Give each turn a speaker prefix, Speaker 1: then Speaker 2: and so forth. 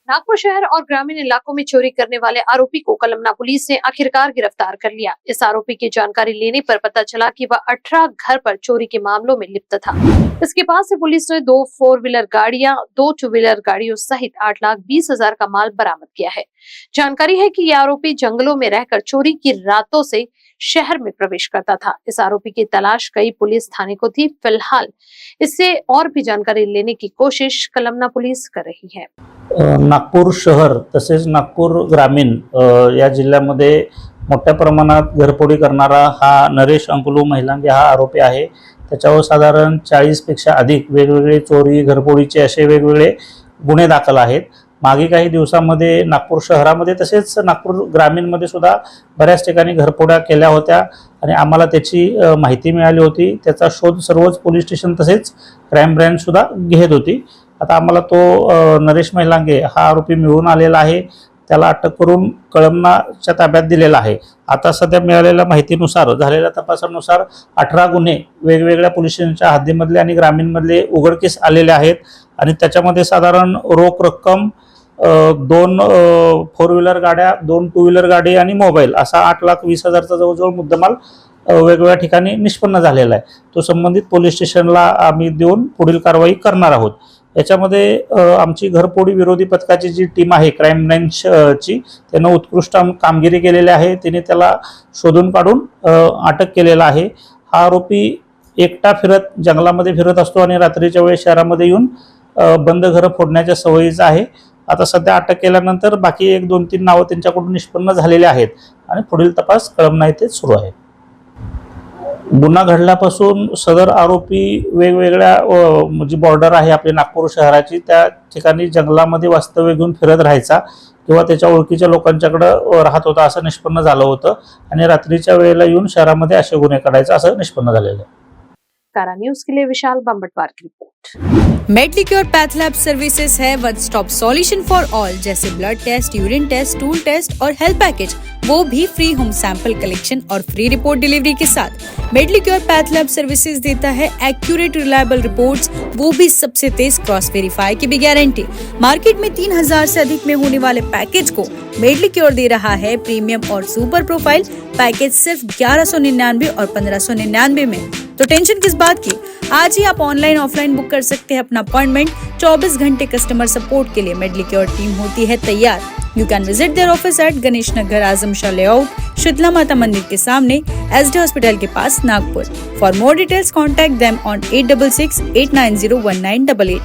Speaker 1: नागपुर शहर और ग्रामीण इलाकों में चोरी करने वाले आरोपी को कलमना पुलिस ने आखिरकार गिरफ्तार कर लिया। इस आरोपी की जानकारी लेने पर पता चला कि वह 18 घर पर चोरी के मामलों में लिप्त था। इसके पास से पुलिस ने 2 4 व्हीलर गाड़ियां, 2 2 व्हीलर गाड़ियों सहित 8,20,000 का माल बरामद किया है। जानकारी है कि यह आरोपी जंगलों में रहकर चोरी की रातों से शहर में प्रवेश करता था। इस आरोपी की तलाश कई पुलिस थाने को थी। फिलहाल इससे और भी जानकारी लेने की कोशिश कलमना पुलिस कर रही है।
Speaker 2: नागपूर शहर तसेच नागपूर ग्रामीण या जिल्ह्यामध्ये मोठ्या प्रमाणात घरफोडी करणारा हा नरेश अंकुलू महिलांगे हा आरोपी आहे। त्याच्यावर साधारण 40 पेक्षा अधिक वेगवेगळे चोरी घरफोडीचे असे वेगवेगळे गुन्हे दाखल आहेत। मागे काही दिवसांमध्ये नागपूर शहरामध्ये तसेच नागपूर ग्रामीणमध्ये सुद्धा बऱ्याच ठिकाणी घरफोड्या केल्या होत्या आणि आम्हाला त्याची माहिती मिळाली होती। त्याचा शोध सर्वच पोलीस स्टेशन तसेच क्राइम ब्रांच सुद्धा घेत होती। आता आम्हाला तो नरेश महिलांगे हा आरोपी मिळून आलेला आहे। त्याला अटक करून कळमनाच्या ताब्यात दिलेला आहे। आता सध्या मिळालेल्या माहितीनुसार झालेल्या तपासानुसार 18 गुन्हे वेगवेगळ्या पोलीस स्टेशनच्या हद्दीमधले आणि ग्रामीणमधले उघडकीस आलेले आहेत आणि त्याच्यामध्ये साधारण रोख रक्कम 2 4 व्हीलर गाड्या, 2 2 व्हीलर गाडी आणि मोबाईल असा 8,20,000चा जवळजवळ मुद्देमाल वेगवेगळ्या ठिकाणी निष्पन्न झालेला आहे। तो संबंधित पोलीस स्टेशनला आम्ही देऊन पुढील कारवाई करणार आहोत। याच्यामध्ये आमची घरफोडी विरोधी पथकाची जी टीम आहे क्राइम ब्रांचची त्याने उत्कृष्ट कामगिरी केलेली आहे। तिने त्याला शोधून काढून अटक केलेला आहे। हा आरोपी एकटा फिरत जंगलामध्ये फिरत असतो आणि रात्रीच्या वेळेस शहरामध्ये येऊन बंद घरं फोडण्याच्या सवयीचा आहे। आता सध्या अटक केल्यानंतर बाकी 1 2 3 नावं त्यांच्याकडून निष्पन्न झालेले आहेत आणि पुढील तपास कळमना येथे सुरू आहे। गुन्हा घडल्यापासून सदर आरोपी वेगवेगळ्या म्हणजे बॉर्डर आहे आपली नागपूर शहराची त्या ठिकाणी जंगलामध्ये वास्तव्य घेऊन फिरत राहायचा किंवा त्याच्या ओळखीच्या लोकांच्याकडे राहत होता असं निष्पन्न झालं होतं आणि रात्रीच्या वेळेला येऊन शहरामध्ये असे गुन्हे करायचा असं निष्पन्न झालेलं आहे।
Speaker 1: कारा न्यूज के लिए विशाल बम्बटवार की report.
Speaker 3: Medlicure path lab services है one stop solution for all, जैसे blood test, urine test, stool test और हेल्थ पैकेज, वो भी फ्री होम सैंपल कलेक्शन और फ्री रिपोर्ट डिलीवरी के साथ। मेडलिक्योर पैथ लैब सर्विसेज देता है एक्यूरेट रिलायबल रिपोर्ट्स, वो भी सबसे तेज क्रॉस वेरीफाई की भी गारंटी। मार्केट में 3,000 से अधिक में होने वाले पैकेज को मेडलिक्योर दे रहा है प्रीमियम और सुपर प्रोफाइल पैकेज सिर्फ 1199 और 1599 में। तो टेंशन किस बात की, आज ही आप ऑनलाइन ऑफलाइन बुक कर सकते हैं अपना अपॉइंटमेंट। 24 घंटे कस्टमर सपोर्ट के लिए मेडलिक्योर टीम होती है तैयार। You can visit their office at Ganesh Nagar, Azam Shah layout, Shitala Mata Mandir के सामने, SD हॉस्पिटल के पास, Nagpur. For more details contact them on 8668901988।